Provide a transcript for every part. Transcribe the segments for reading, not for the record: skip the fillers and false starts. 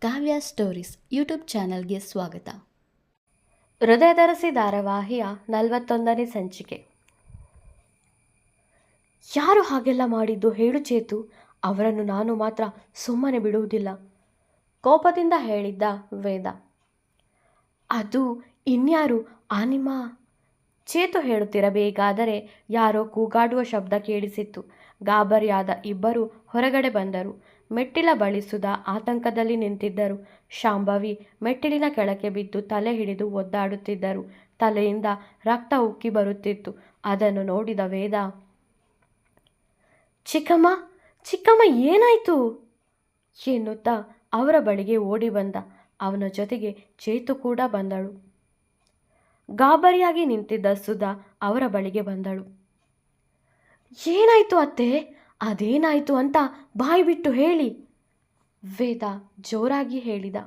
ಕಾವ್ಯ stories YouTube ಚಾನಲ್ಗೆ ಸ್ವಾಗತ. ಹೃದಯಧರಿಸಿ ಧಾರಾವಾಹಿಯ 41ನೇ ಸಂಚಿಕೆ. ಯಾರು ಹಾಗೆಲ್ಲ ಮಾಡಿದ್ದು ಹೇಳು ಚೇತು, ಅವರನ್ನು ನಾನು ಮಾತ್ರ ಸುಮ್ಮನೆ ಬಿಡುವುದಿಲ್ಲ, ಕೋಪದಿಂದ ಹೇಳಿದ್ದ ವೇದ. ಅದು ಇನ್ಯಾರು, ಆ ನಿಮ್ಮ ಚೇತು ಹೇಳುತ್ತಿರಬೇಕಾದರೆ ಯಾರೋ ಕೂಗಾಡುವ ಶಬ್ದ ಕೇಳಿಸಿತ್ತು. ಗಾಬರಿಯಾದ ಇಬ್ಬರು ಹೊರಗಡೆ ಬಂದರು. ಮೆಟ್ಟಿಲ ಬಳಿ ಸುಧಾ ಆತಂಕದಲ್ಲಿ ನಿಂತಿದ್ದರು. ಶಾಂಭವಿ ಮೆಟ್ಟಿಲಿನ ಕೆಳಗೆ ಬಿದ್ದು ತಲೆ ಹಿಡಿದು ಒದ್ದಾಡುತ್ತಿದ್ದರು. ತಲೆಯಿಂದ ರಕ್ತ ಉಕ್ಕಿ ಬರುತ್ತಿತ್ತು. ಅದನ್ನು ನೋಡಿದ ವೇದ, ಚಿಕ್ಕಮ್ಮ ಚಿಕ್ಕಮ್ಮ ಏನಾಯ್ತು ಎನ್ನುತ್ತಾ ಅವರ ಬಳಿಗೆ ಓಡಿ ಬಂದ. ಅವನ ಜೊತೆಗೆ ಚೇತು ಕೂಡ ಬಂದಳು. ಗಾಬರಿಯಾಗಿ ನಿಂತಿದ್ದ ಸುಧಾ ಅವರ ಬಳಿಗೆ ಬಂದಳು. ಏನಾಯ್ತು ಅತ್ತೆ, ಅದೇನಾಯ್ತು ಅಂತ ಬಾಯಿ ಬಿಟ್ಟು ಹೇಳಿ, ವೇದ ಜೋರಾಗಿ ಹೇಳಿದ.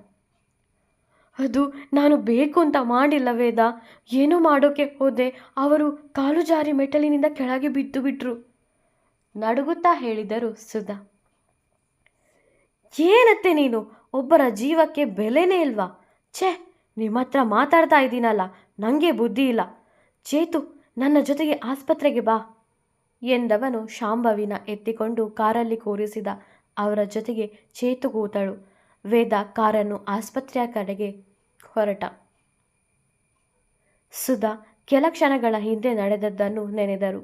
ಅದು ನಾನು ಬೇಕು ಅಂತ ಮಾಡಿಲ್ಲ ವೇದ, ಏನೋ ಮಾಡೋಕೆ ಹೋದೆ, ಅವರು ಕಾಲು ಜಾರಿ ಮೆಟ್ಟಲಿನಿಂದ ಕೆಳಗೆ ಬಿದ್ದು ಬಿಟ್ರು, ನಡುಗುತ್ತಾ ಹೇಳಿದರು ಸುಧಾ. ಏನತ್ತೆ ನೀನು, ಒಬ್ಬರ ಜೀವಕ್ಕೆ ಬೆಲೆನೇ ಇಲ್ವಾ? ಛೇ, ನಿಮ್ಮ ಹತ್ರ ಮಾತಾಡ್ತಾ ಇದ್ದೀನಲ್ಲ, ನನಗೆ ಬುದ್ಧಿ ಇಲ್ಲ. ಚೇತು, ನನ್ನ ಜೊತೆಗೆ ಆಸ್ಪತ್ರೆಗೆ ಬಾ ಎಂದವನು ಶಾಂಭವಿನ ಎತ್ತಿಕೊಂಡು ಕಾರಲ್ಲಿ ಕೂರಿಸಿದ. ಅವರ ಜೊತೆಗೆ ಚೇತು ಕೂತಳು. ವೇದ ಕಾರನ್ನು ಆಸ್ಪತ್ರೆಯ ಕಡೆಗೆ ಹೊರಟ. ಸುಧಾ ಕೆಲ ಕ್ಷಣಗಳ ಹಿಂದೆ ನಡೆದದ್ದನ್ನು ನೆನೆದರು.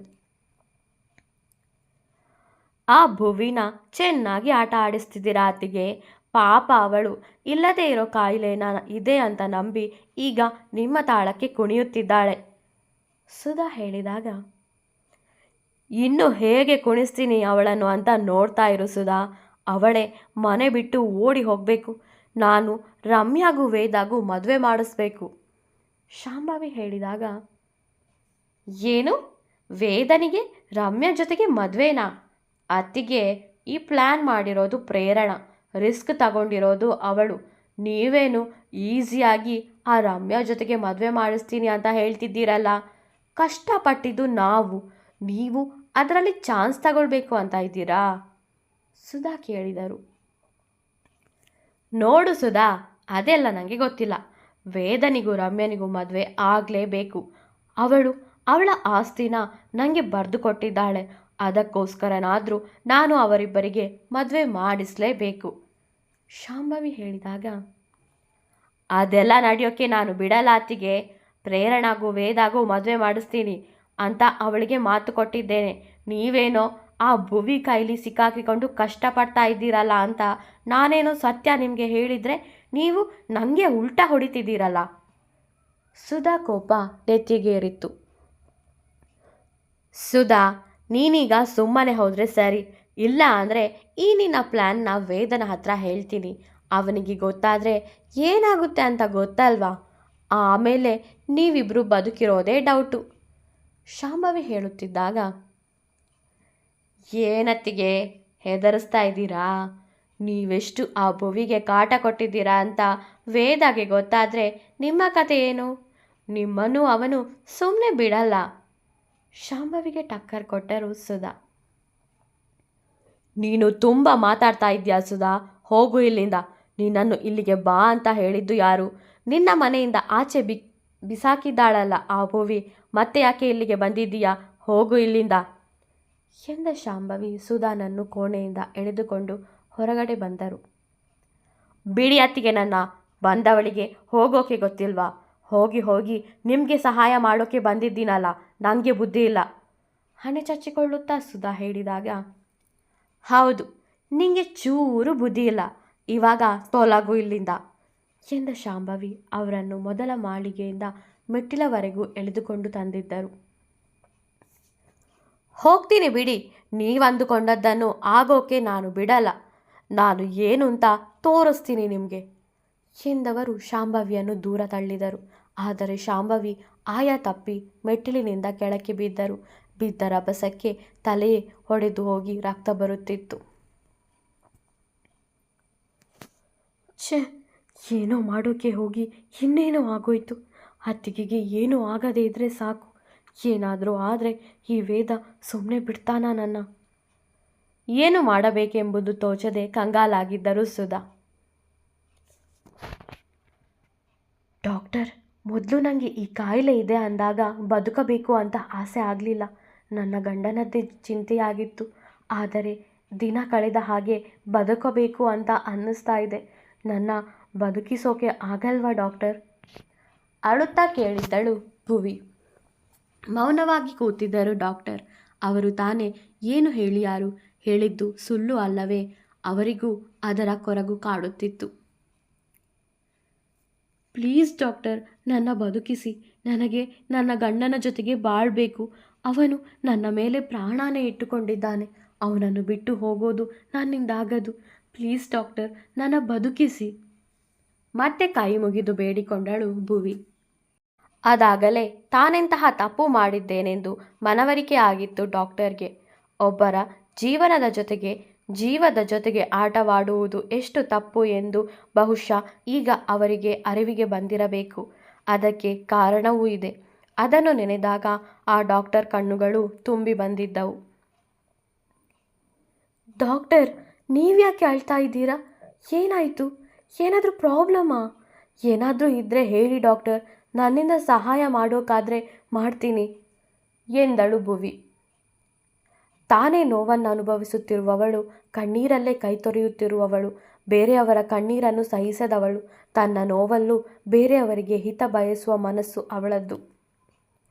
ಆ ಭುವಿನ ಚೆನ್ನಾಗಿ ಆಟ ಆಡಿಸ್ತಿದ್ದೀರಾ ಅತ್ತಿಗೆ, ಪಾಪ ಅವಳು ಇಲ್ಲದೇ ಇರೋ ಕಾಯಿಲೆನ ಇದೆ ಅಂತ ನಂಬಿ ಈಗ ನಿಮ್ಮ ತಾಳಕ್ಕೆ ಕುಣಿಯುತ್ತಿದ್ದಾಳೆ, ಸುಧಾ ಹೇಳಿದಾಗ, ಇನ್ನು ಹೇಗೆ ಕುಣಿಸ್ತೀನಿ ಅವಳನ್ನು ಅಂತ ನೋಡ್ತಾ ಇರು ಸುಧಾ. ಅವಳೇ ಮನೆ ಬಿಟ್ಟು ಓಡಿ ಹೋಗಬೇಕು. ನಾನು ರಮ್ಯಾಗೂ ವೇದಾಗೂ ಮದುವೆ ಮಾಡಿಸ್ಬೇಕು, ಶಾಂಭವಿ ಹೇಳಿದಾಗ, ಏನು, ವೇದನಿಗೆ ರಮ್ಯಾ ಜೊತೆಗೆ ಮದುವೆನಾ? ಅತ್ತಿಗೆ, ಈ ಪ್ಲ್ಯಾನ್ ಮಾಡಿರೋದು ಪ್ರೇರಣಾ, ರಿಸ್ಕ್ ತಗೊಂಡಿರೋದು ಅವಳು. ನೀವೇನು ಈಸಿಯಾಗಿ ಆ ರಮ್ಯಾ ಜೊತೆಗೆ ಮದುವೆ ಮಾಡಿಸ್ತೀನಿ ಅಂತ ಹೇಳ್ತಿದ್ದೀರಲ್ಲ. ಕಷ್ಟಪಟ್ಟಿದ್ದು ನಾವು, ನೀವು ಅದರಲ್ಲಿ ಚಾನ್ಸ್ ತಗೊಳ್ಬೇಕು ಅಂತ ಇದ್ದೀರಾ, ಸುಧಾ ಕೇಳಿದರು. ನೋಡು ಸುಧಾ, ಅದೆಲ್ಲ ನನಗೆ ಗೊತ್ತಿಲ್ಲ. ವೇದನಿಗೂ ರಮ್ಯನಿಗೂ ಮದುವೆ ಆಗಲೇಬೇಕು. ಅವಳು ಅವಳ ಆಸ್ತಿನ ನನಗೆ ಬರೆದು ಕೊಟ್ಟಿದ್ದಾಳೆ. ಅದಕ್ಕೋಸ್ಕರನಾದರೂ ನಾನು ಅವರಿಬ್ಬರಿಗೆ ಮದುವೆ ಮಾಡಿಸಲೇಬೇಕು, ಶಾಂಭವಿ ಹೇಳಿದಾಗ, ಅದೆಲ್ಲ ನಡೆಯೋಕ್ಕೆ ನಾನು ಬಿಡಲ್ಲ ಅತ್ತಿಗೆ. ಪ್ರೇರಣಾಗೂ ವೇದಾಗೂ ಮದುವೆ ಮಾಡಿಸ್ತೀನಿ ಅಂತ ಅವಳಿಗೆ ಮಾತು ಕೊಟ್ಟಿದ್ದೇನೆ. ನೀವೇನೋ ಆ ಭುವಿ ಕೈಲಿ ಸಿಕ್ಕಾಕಿಕೊಂಡು ಕಷ್ಟಪಡ್ತಾ ಇದ್ದೀರಲ್ಲ ಅಂತ ನಾನೇನೋ ಸತ್ಯ ನಿಮಗೆ ಹೇಳಿದರೆ ನೀವು ನನಗೆ ಉಲ್ಟಾ ಹೊಡಿತಿದ್ದೀರಲ್ಲ, ಸುಧಾ ಕೋಪ ನೆತ್ತಿಗೇರಿತ್ತು. ಸುಧಾ, ನೀನೀಗ ಸುಮ್ಮನೆ ಹೋದರೆ ಸರಿ, ಇಲ್ಲ ಅಂದರೆ ಈ ನಿನ್ನ ಪ್ಲ್ಯಾನ್ನ ವೇದನ ಹತ್ರ ಹೇಳ್ತೀನಿ. ಅವನಿಗೆ ಗೊತ್ತಾದರೆ ಏನಾಗುತ್ತೆ ಅಂತ ಗೊತ್ತಲ್ವಾ? ಆಮೇಲೆ ನೀವಿಬ್ಬರು ಬದುಕಿರೋದೇ ಡೌಟು, ಶಾಂಭವಿ ಹೇಳುತ್ತಿದ್ದಾಗ, ಏನತ್ತಿಗೆ ಹೆದರಿಸ್ತಾ ಇದ್ದೀರಾ? ನೀವೆಷ್ಟು ಆ ಭುವಿಗೆ ಕಾಟ ಕೊಟ್ಟಿದ್ದೀರಾ ಅಂತ ವೇದಾಗೆ ಗೊತ್ತಾದರೆ ನಿಮ್ಮ ಕತೆ ಏನು? ನಿಮ್ಮನ್ನು ಅವನು ಸುಮ್ಮನೆ ಬಿಡಲ್ಲ, ಶಾಂಭವಿಗೆ ಟಕ್ಕರ್ ಕೊಟ್ಟರು ಸುಧಾ. ನೀನು ತುಂಬ ಮಾತಾಡ್ತಾ ಇದ್ದೀಯಾ ಸುಧಾ, ಹೋಗು ಇಲ್ಲಿಂದ. ನಿನ್ನನ್ನು ಇಲ್ಲಿಗೆ ಬಾ ಅಂತ ಹೇಳಿದ್ದು ಯಾರು? ನಿನ್ನ ಮನೆಯಿಂದ ಆಚೆ ಬಿಸಾಕಿದ್ದಾಳಲ್ಲ ಆ ಭುವಿ, ಮತ್ತೆ ಯಾಕೆ ಇಲ್ಲಿಗೆ ಬಂದಿದ್ದೀಯಾ? ಹೋಗು ಇಲ್ಲಿಂದ ಎಂದ ಶಾಂಭವಿ ಸುಧಾನನ್ನು ಕೋಣೆಯಿಂದ ಎಳೆದುಕೊಂಡು ಹೊರಗಡೆ ಬಂದರು. ಬಿಡಿ ಅತ್ತಿಗೆ, ನನ್ನ ಬಂದವಳಿಗೆ ಹೋಗೋಕೆ ಗೊತ್ತಿಲ್ವಾ? ಹೋಗಿ ಹೋಗಿ ನಿಮಗೆ ಸಹಾಯ ಮಾಡೋಕ್ಕೆ ಬಂದಿದ್ದೀನಲ್ಲ, ನನಗೆ ಬುದ್ಧಿ ಇಲ್ಲ, ಹಣೆ ಚಚ್ಚಿಕೊಳ್ಳುತ್ತಾ ಸುಧಾ ಹೇಳಿದಾಗ, ಹೌದು, ನಿಂಗೆ ಚೂರು ಬುದ್ಧಿ ಇಲ್ಲ, ಇವಾಗ ತೊಲಗು ಇಲ್ಲಿಂದ ಎಂದ ಶಾಂಭವಿ ಅವರನ್ನು ಮೊದಲ ಮಾಳಿಗೆಯಿಂದ ಮೆಟ್ಟಿಲವರೆಗೂ ಎಳೆದುಕೊಂಡು ತಂದಿದ್ದರು. ಹೋಗ್ತೀನಿ ಬಿಡಿ, ನೀವಂದುಕೊಂಡದ್ದನ್ನು ಆಗೋಕೆ ನಾನು ಬಿಡಲ್ಲ, ನಾನು ಏನು ಅಂತ ತೋರಿಸ್ತೀನಿ ನಿಮಗೆ ಎಂದವರು ಶಾಂಭವಿಯನ್ನು ದೂರ ತಳ್ಳಿದರು. ಆದರೆ ಶಾಂಭವಿ ಆಯ ತಪ್ಪಿ ಮೆಟ್ಟಿಲಿನಿಂದ ಕೆಳಕ್ಕೆ ಬಿದ್ದರು. ಬಿದ್ದ ರಭಸಕ್ಕೆ ತಲೆಯೇ ಹೊಡೆದು ಹೋಗಿ ರಕ್ತ ಬರುತ್ತಿತ್ತು. ಛೇ, ಏನೋ ಮಾಡೋಕ್ಕೆ ಹೋಗಿ ಇನ್ನೇನೋ ಆಗೋಯ್ತು. ಅತ್ತಿಗೆಗೆ ಏನೂ ಆಗದೇ ಇದ್ದರೆ ಸಾಕು. ಏನಾದರೂ ಆದರೆ ಈ ವೇದ ಸುಮ್ಮನೆ ಬಿಡ್ತಾನಾ ನನ್ನ? ಏನು ಮಾಡಬೇಕೆಂಬುದು ತೋಚದೆ ಕಂಗಾಲಾಗಿದ್ದರು ಸುಧಾ. ಡಾಕ್ಟರ್, ಮೊದಲು ನನಗೆ ಈ ಕಾಯಿಲೆ ಇದೆ ಅಂದಾಗ ಬದುಕಬೇಕು ಅಂತ ಆಸೆ ಆಗಲಿಲ್ಲ. ನನ್ನ ಗಂಡನದ್ದೇ ಚಿಂತೆಯಾಗಿತ್ತು. ಆದರೆ ದಿನ ಕಳೆದ ಹಾಗೆ ಬದುಕಬೇಕು ಅಂತ ಅನ್ನಿಸ್ತಾ ಇದೆ. ನನ್ನ ಬದುಕಿಸೋಕೆ ಆಗಲ್ವಾ ಡಾಕ್ಟರ್? ಅಳುತ್ತಾ ಕೇಳಿದ್ದಳು ಭುವಿ. ಮೌನವಾಗಿ ಕೂತಿದ್ದರು ಡಾಕ್ಟರ್. ಅವರು ತಾನೇ ಏನು ಹೇಳಿಯಾರು? ಹೇಳಿದ್ದು ಸುಳ್ಳು ಅಲ್ಲವೇ? ಅವರಿಗೂ ಅದರ ಕೊರಗು ಕಾಡುತ್ತಿತ್ತು. ಪ್ಲೀಸ್ ಡಾಕ್ಟರ್, ನನ್ನ ಬದುಕಿಸಿ. ನನಗೆ ನನ್ನ ಗಂಡನ ಜೊತೆಗೆ ಬಾಳಬೇಕು. ಅವನು ನನ್ನ ಮೇಲೆ ಪ್ರಾಣಾನೇ ಇಟ್ಟುಕೊಂಡಿದ್ದಾನೆ. ಅವನನ್ನು ಬಿಟ್ಟು ಹೋಗೋದು ನನ್ನಿಂದಾಗದು. ಪ್ಲೀಸ್ ಡಾಕ್ಟರ್, ನನ್ನ ಬದುಕಿಸಿ. ಮತ್ತೆ ಕೈ ಮುಗಿದು ಬೇಡಿಕೊಂಡಳು ಭುವಿ. ಅದಾಗಲೇ ತಾನೆಂತಹ ತಪ್ಪು ಮಾಡಿದ್ದೇನೆಂದು ಮನವರಿಕೆ ಆಗಿತ್ತು ಡಾಕ್ಟರ್ಗೆ. ಒಬ್ಬರ ಜೀವದ ಜೊತೆಗೆ ಆಟವಾಡುವುದು ಎಷ್ಟು ತಪ್ಪು ಎಂದು ಬಹುಶಃ ಈಗ ಅವರಿಗೆ ಅರಿವಿಗೆ ಬಂದಿರಬೇಕು. ಅದಕ್ಕೆ ಕಾರಣವೂ ಇದೆ. ಅದನ್ನು ನೆನೆದಾಗ ಆ ಡಾಕ್ಟರ್ ಕಣ್ಣುಗಳು ತುಂಬಿ ಬಂದಿದ್ದವು. ಡಾಕ್ಟರ್, ನೀವ್ಯಾಕೆ ಅಳ್ತಾ ಇದ್ದೀರಾ? ಏನಾಯಿತು? ಏನಾದರೂ ಪ್ರಾಬ್ಲಮಾ? ಏನಾದರೂ ಇದ್ದರೆ ಹೇಳಿ ಡಾಕ್ಟರ್. ನನ್ನಿಂದ ಸಹಾಯ ಮಾಡೋಕ್ಕಾದರೆ ಮಾಡ್ತೀನಿ ಎಂದಳು ಭುವಿ. ತಾನೇ ನೋವನ್ನು ಅನುಭವಿಸುತ್ತಿರುವವಳು, ಕಣ್ಣೀರಲ್ಲೇ ಕೈ ತೊರೆಯುತ್ತಿರುವವಳು, ಬೇರೆಯವರ ಕಣ್ಣೀರನ್ನು ಸಹಿಸದವಳು, ತನ್ನ ನೋವಲ್ಲೂ ಬೇರೆಯವರಿಗೆ ಹಿತ ಬಯಸುವ ಮನಸ್ಸು ಅವಳದ್ದು.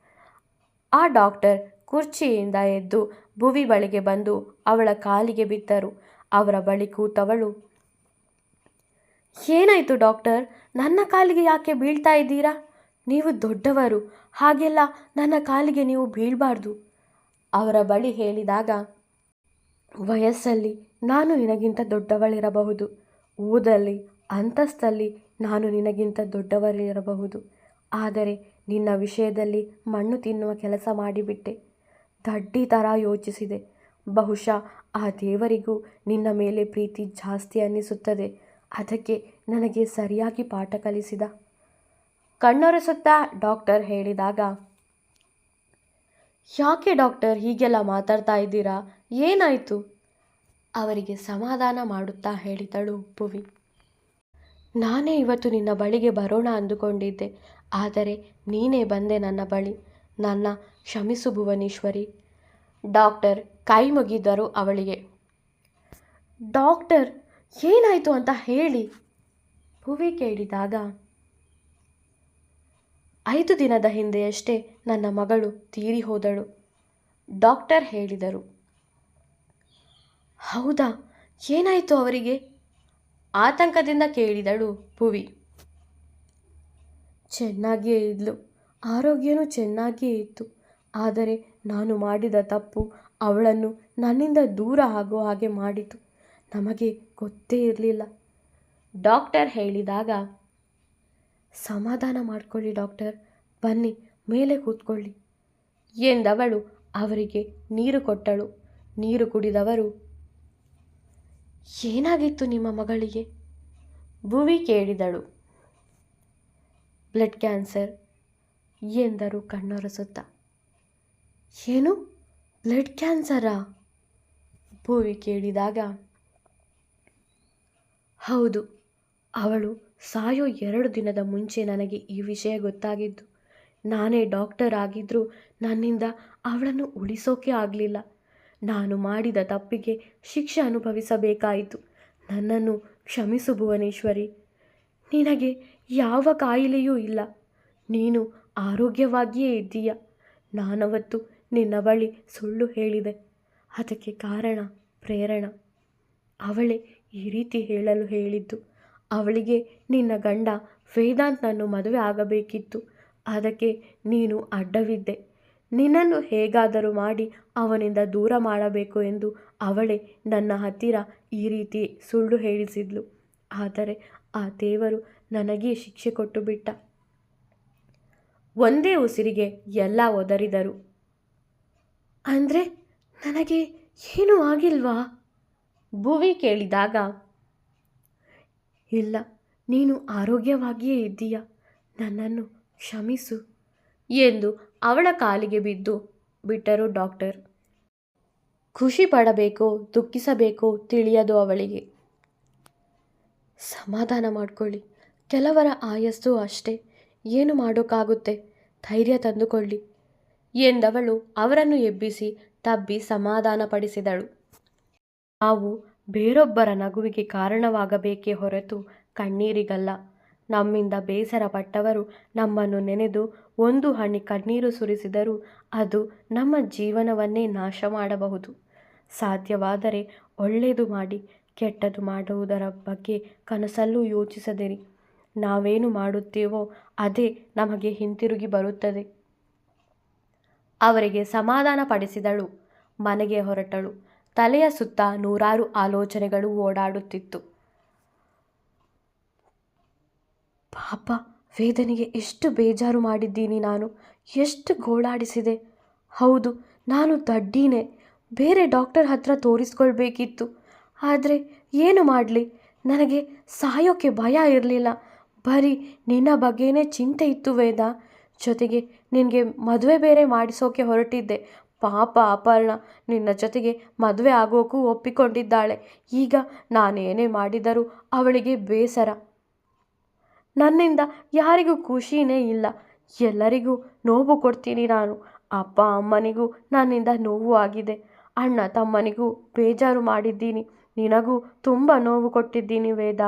ಆ ಡಾಕ್ಟರ್ ಕುರ್ಚಿಯಿಂದ ಎದ್ದು ಭುವಿ ಬಳಿಗೆ ಬಂದು ಅವಳ ಕಾಲಿಗೆ ಬಿದ್ದರು. ಅವರ ಬಳಿ ಕೂತವಳು, ಏನಾಯಿತು ಡಾಕ್ಟರ್? ನನ್ನ ಕಾಲಿಗೆ ಯಾಕೆ ಬೀಳ್ತಾ ಇದ್ದೀರಾ? ನೀವು ದೊಡ್ಡವರು, ಹಾಗೆಲ್ಲ ನನ್ನ ಕಾಲಿಗೆ ನೀವು ಬೀಳಬಾರ್ದು ಅವರ ಬಳಿ ಹೇಳಿದಾಗ, ವಯಸ್ಸಲ್ಲಿ ನಾನು ನಿನಗಿಂತ ದೊಡ್ಡವಳಿರಬಹುದು, ಊರಲ್ಲಿ ಅಂತಸ್ತಲ್ಲಿ ನಾನು ನಿನಗಿಂತ ದೊಡ್ಡವರಿರಬಹುದು. ಆದರೆ ನಿನ್ನ ವಿಷಯದಲ್ಲಿ ಮಣ್ಣು ತಿನ್ನುವ ಕೆಲಸ ಮಾಡಿಬಿಟ್ಟೆ. ದಡ್ಡಿ ಥರ ಯೋಚಿಸಿದೆ. ಬಹುಶಃ ಆ ದೇವರಿಗೂ ನಿನ್ನ ಮೇಲೆ ಪ್ರೀತಿ ಜಾಸ್ತಿ ಅನ್ನಿಸುತ್ತದೆ. ಅದಕ್ಕೆ ನನಗೆ ಸರಿಯಾಗಿ ಪಾಠ ಕಲಿಸಿದ. ಕಣ್ಣೊರೆಸುತ್ತಾ ಡಾಕ್ಟರ್ ಹೇಳಿದಾಗ, ಯಾಕೆ ಡಾಕ್ಟರ್ ಹೀಗೆಲ್ಲ ಮಾತಾಡ್ತಾ ಇದ್ದೀರಾ? ಏನಾಯಿತು? ಅವರಿಗೆ ಸಮಾಧಾನ ಮಾಡುತ್ತಾ ಹೇಳಿದಳು ಭುವಿ. ನಾನೇ ಇವತ್ತು ನಿನ್ನ ಬಳಿಗೆ ಬರೋಣ ಅಂದುಕೊಂಡಿದ್ದೆ. ಆದರೆ ನೀನೇ ಬಂದೆ ನನ್ನ ಬಳಿ. ನನ್ನ ಕ್ಷಮಿಸು ಭುವನೇಶ್ವರಿ. ಡಾಕ್ಟರ್ ಕೈ ಮುಗಿದರು ಅವಳಿಗೆ. ಡಾಕ್ಟರ್, ಏನಾಯಿತು ಅಂತ ಹೇಳಿ ಭುವಿ ಕೇಳಿದಾಗ, 5 ದಿನದ ಹಿಂದೆಯಷ್ಟೇ ನನ್ನ ಮಗಳು ತೀರಿ ಹೋದಳು ಡಾಕ್ಟರ್ ಹೇಳಿದರು. ಹೌದಾ? ಏನಾಯಿತು ಅವರಿಗೆ? ಆತಂಕದಿಂದ ಕೇಳಿದಳು ಭುವಿ. ಚೆನ್ನಾಗಿಯೇ ಇದ್ಲು, ಆರೋಗ್ಯನೂ ಚೆನ್ನಾಗಿಯೇ ಇತ್ತು. ಆದರೆ ನಾನು ಮಾಡಿದ ತಪ್ಪು ಅವಳನ್ನು ನನ್ನಿಂದ ದೂರ ಆಗೋ ಹಾಗೆ ಮಾಡಿತು. ನಮಗೆ ಗೊತ್ತೇ ಇರಲಿಲ್ಲ ಡಾಕ್ಟರ್ ಹೇಳಿದಾಗ, ಸಮಾಧಾನ ಮಾಡಿಕೊಳ್ಳಿ ಡಾಕ್ಟರ್, ಬನ್ನಿ ಮೇಲೆ ಕೂತ್ಕೊಳ್ಳಿ ಎಂದವಳು ಅವರಿಗೆ ನೀರು ಕೊಟ್ಟಳು. ನೀರು ಕುಡಿದವರು, ಏನಾಗಿತ್ತು ನಿಮ್ಮ ಮಗಳಿಗೆ? ಭುವಿ ಕೇಳಿದಳು. ಬ್ಲಡ್ ಕ್ಯಾನ್ಸರ್ ಎಂದರು ಕಣ್ಣೊರೆಸುತ್ತ. ಏನು, ಬ್ಲಡ್ ಕ್ಯಾನ್ಸರಾ? ಭುವಿ ಕೇಳಿದಾಗ, ಹೌದು. ಅವಳು ಸಾಯೋ 2 ದಿನದ ಮುಂಚೆ ನನಗೆ ಈ ವಿಷಯ ಗೊತ್ತಾಗಿದ್ದು. ನಾನೇ ಡಾಕ್ಟರ್ ಆಗಿದ್ದರೂ ನನ್ನಿಂದ ಅವಳನ್ನು ಉಳಿಸೋಕೆ ಆಗಲಿಲ್ಲ. ನಾನು ಮಾಡಿದ ತಪ್ಪಿಗೆ ಶಿಕ್ಷೆ ಅನುಭವಿಸಬೇಕಾಯಿತು. ನನ್ನನ್ನು ಕ್ಷಮಿಸು ಭುವನೇಶ್ವರಿ. ನಿನಗೆ ಯಾವ ಕಾಯಿಲೆಯೂ ಇಲ್ಲ. ನೀನು ಆರೋಗ್ಯವಾಗಿಯೇ ಇದ್ದೀಯ. ನಾನವತ್ತು ನಿನ್ನ ಬಳಿ ಸುಳ್ಳು ಹೇಳಿದೆ. ಅದಕ್ಕೆ ಕಾರಣ ಪ್ರೇರಣ. ಅವಳೇ ಈ ರೀತಿ ಹೇಳಲು ಹೇಳಿದ್ದು. ಅವಳಿಗೆ ನಿನ್ನ ಗಂಡ ವೇದಾಂತ್ನನ್ನು ಮದುವೆ ಆಗಬೇಕಿತ್ತು. ಅದಕ್ಕೆ ನೀನು ಅಡ್ಡವಿದ್ದೆ. ನಿನ್ನನ್ನು ಹೇಗಾದರೂ ಮಾಡಿ ಅವನಿಂದ ದೂರ ಮಾಡಬೇಕು ಎಂದು ಅವಳೇ ನನ್ನ ಹತ್ತಿರ ಈ ರೀತಿ ಸುಳ್ಳು ಹೇಳಿಸಿದ್ಲು. ಆದರೆ ಆ ದೇವರು ನನಗೇ ಶಿಕ್ಷೆ ಕೊಟ್ಟು ಬಿಟ್ಟ. ಒಂದೇ ಉಸಿರಿಗೆ ಎಲ್ಲ ಒದರಿದರು. ಅಂದರೆ ನನಗೆ ಏನೂ ಆಗಿಲ್ವಾ? ಭುವಿ ಕೇಳಿದಾಗ, ಇಲ್ಲ, ನೀನು ಆರೋಗ್ಯವಾಗಿಯೇ ಇದ್ದೀಯ. ನನ್ನನ್ನು ಕ್ಷಮಿಸು ಎಂದು ಅವಳ ಕಾಲಿಗೆ ಬಿದ್ದು ಬಿಟ್ಟರು ಡಾಕ್ಟರ್. ಖುಷಿ ಪಡಬೇಕೋ ದುಃಖಿಸಬೇಕೋ ತಿಳಿಯದು ಅವಳಿಗೆ. ಸಮಾಧಾನ ಮಾಡಿಕೊಳ್ಳಿ, ಕೆಲವರ ಆಯಸ್ಸು ಅಷ್ಟೇ. ಏನು ಮಾಡೋಕ್ಕಾಗುತ್ತೆ, ಧೈರ್ಯ ತಂದುಕೊಳ್ಳಿ ಎಂದವಳು ಅವರನ್ನು ಎಬ್ಬಿಸಿ ತಬ್ಬಿ ಸಮಾಧಾನಪಡಿಸಿದಳು. ನಾವು ಬೇರೊಬ್ಬರ ನಗುವಿಗೆ ಕಾರಣವಾಗಬೇಕೇ ಹೊರತು ಕಣ್ಣೀರಿಗಲ್ಲ. ನಮ್ಮಿಂದ ಬೇಸರ ಪಟ್ಟವರು ನಮ್ಮನ್ನು ನೆನೆದು ಒಂದು ಹನಿ ಕಣ್ಣೀರು ಸುರಿಸಿದರೂ ಅದು ನಮ್ಮ ಜೀವನವನ್ನೇ ನಾಶ ಮಾಡಬಹುದು. ಸಾಧ್ಯವಾದರೆ ಒಳ್ಳೆಯದು ಮಾಡಿ, ಕೆಟ್ಟದ್ದು ಮಾಡುವುದರ ಬಗ್ಗೆ ಕನಸಲ್ಲೂ ಯೋಚಿಸದಿರಿ. ನಾವೇನು ಮಾಡುತ್ತೇವೋ ಅದೇ ನಮಗೆ ಹಿಂತಿರುಗಿ ಬರುತ್ತದೆ. ಅವರಿಗೆ ಸಮಾಧಾನಪಡಿಸಿದಳು. ಮನೆಗೆ ಹೊರಟಳು. ತಲೆಯ ಸುತ್ತ ನೂರಾರು ಆಲೋಚನೆಗಳು ಓಡಾಡುತ್ತಿತ್ತು. ಪಾಪ ವೇದನೆಗೆ ಎಷ್ಟು ಬೇಜಾರು ಮಾಡಿದ್ದೀನಿ ನಾನು, ಎಷ್ಟು ಗೋಳಾಡಿಸಿದೆ. ಹೌದು, ನಾನು ದಡ್ಡಿನೇ. ಬೇರೆ ಡಾಕ್ಟರ್ ಹತ್ರ ತೋರಿಸ್ಕೊಳ್ಬೇಕಿತ್ತು. ಆದರೆ ಏನು ಮಾಡಲಿ, ನನಗೆ ಸಾಯೋಕ್ಕೆ ಭಯ ಇರಲಿಲ್ಲ. ಬರೀ ನಿನ್ನ ಬಗ್ಗೆನೇ ಚಿಂತೆ ಇತ್ತು ವೇದ. ಜೊತೆಗೆ ನಿನಗೆ ಮದುವೆ ಬೇರೆ ಮಾಡಿಸೋಕೆ ಹೊರಟಿದ್ದೆ. ಪಾಪ ಅಪರ್ಣ ನಿನ್ನ ಜೊತೆಗೆ ಮದುವೆ ಆಗೋಕ್ಕೂ ಒಪ್ಪಿಕೊಂಡಿದ್ದಾಳೆ. ಈಗ ನಾನೇನೇ ಮಾಡಿದರೂ ಅವಳಿಗೆ ಬೇಸರ. ನನ್ನಿಂದ ಯಾರಿಗೂ ಖುಷಿನೇ ಇಲ್ಲ. ಎಲ್ಲರಿಗೂ ನೋವು ಕೊಡ್ತೀನಿ ನಾನು. ಅಪ್ಪ ಅಮ್ಮನಿಗೂ ನನ್ನಿಂದ ನೋವು ಆಗಿದೆ. ಅಣ್ಣ ತಮ್ಮನಿಗೂ ಬೇಜಾರು ಮಾಡಿದ್ದೀನಿ. ನಿನಗೂ ತುಂಬ ನೋವು ಕೊಟ್ಟಿದ್ದೀನಿ ವೇದ.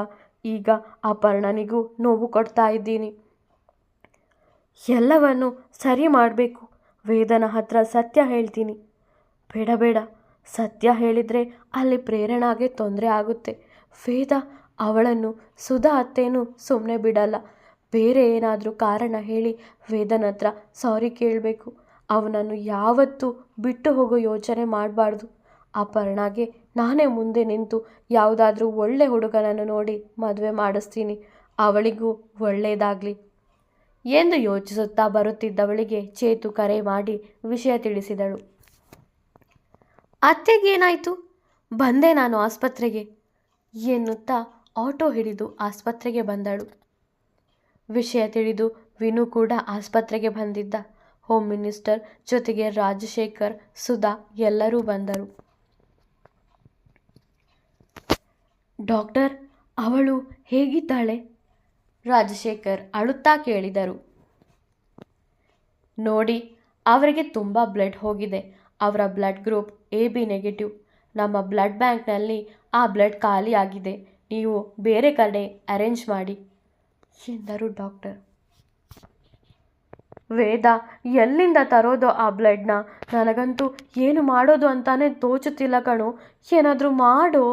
ಈಗ ಅಪರ್ಣನಿಗೂ ನೋವು ಕೊಡ್ತಾ ಇದ್ದೀನಿ. ಎಲ್ಲವನ್ನು ಸರಿ ಮಾಡಬೇಕು. ವೇದನ ಹತ್ರ ಸತ್ಯ ಹೇಳ್ತೀನಿ. ಬೇಡ ಬೇಡ, ಸತ್ಯ ಹೇಳಿದರೆ ಅಲ್ಲಿ ಪ್ರೇರಣಾಗೆ ತೊಂದರೆ ಆಗುತ್ತೆ. ವೇದ ಅವಳನ್ನು ಸುಧಾ ಅತ್ತೇನು ಸುಮ್ಮನೆ ಬಿಡಲ್ಲ. ಬೇರೆ ಏನಾದರೂ ಕಾರಣ ಹೇಳಿ ವೇದನ ಹತ್ರ ಸಾರಿ ಕೇಳಬೇಕು. ಅವನನ್ನು ಯಾವತ್ತೂ ಬಿಟ್ಟು ಹೋಗೋ ಯೋಚನೆ ಮಾಡಬಾರ್ದು. ಅಪರ್ಣಾಗೆ ನಾನೇ ಮುಂದೆ ನಿಂತು ಯಾವುದಾದ್ರೂ ಒಳ್ಳೆ ಹುಡುಗನನ್ನು ನೋಡಿ ಮದುವೆ ಮಾಡಿಸ್ತೀನಿ. ಅವಳಿಗೂ ಒಳ್ಳೆಯದಾಗಲಿ ಎಂದು ಯೋಚಿಸುತ್ತಾ ಬರುತ್ತಿದ್ದವಳಿಗೆ ಚೇತು ಕರೆ ಮಾಡಿ ವಿಷಯ ತಿಳಿಸಿದಳು. ಅತ್ತೆಗೇನಾಯಿತು? ಬಂದೆ ನಾನು ಆಸ್ಪತ್ರೆಗೆ ಎನ್ನುತ್ತಾ ಆಟೋ ಹಿಡಿದು ಆಸ್ಪತ್ರೆಗೆ ಬಂದಳು. ವಿಷಯ ತಿಳಿದು ವಿನು ಕೂಡ ಆಸ್ಪತ್ರೆಗೆ ಬಂದಿದ್ದ. ಹೋಮ್ ಮಿನಿಸ್ಟರ್ ಜೊತೆಗೆ ರಾಜಶೇಖರ್, ಸುಧಾ ಎಲ್ಲರೂ ಬಂದರು. ಡಾಕ್ಟರ್, ಅವಳು ಹೇಗಿದ್ದಾಳೆ? ರಾಜಶೇಖರ್ ಅಳುತ್ತಾ ಕೇಳಿದರು. ನೋಡಿ, ಅವರಿಗೆ ತುಂಬ ಬ್ಲಡ್ ಹೋಗಿದೆ. ಅವರ ಬ್ಲಡ್ ಗ್ರೂಪ್ AB ನೆಗೆಟಿವ್. ನಮ್ಮ ಬ್ಲಡ್ ಬ್ಯಾಂಕ್ನಲ್ಲಿ ಆ ಬ್ಲಡ್ ಖಾಲಿ ಆಗಿದೆ. ನೀವು ಬೇರೆ ಕಡೆ ಅರೇಂಜ್ ಮಾಡಿ ಎಂದರು ಡಾಕ್ಟರ್. ವೇದ, ಎಲ್ಲಿಂದ ತರೋದು ಆ ಬ್ಲಡ್ನ? ನನಗಂತೂ ಏನು ಮಾಡೋದು ಅಂತಾನೆ ತೋಚುತ್ತಿಲ್ಲ ಕಣೋ. ಏನಾದರೂ ಮಾಡೋ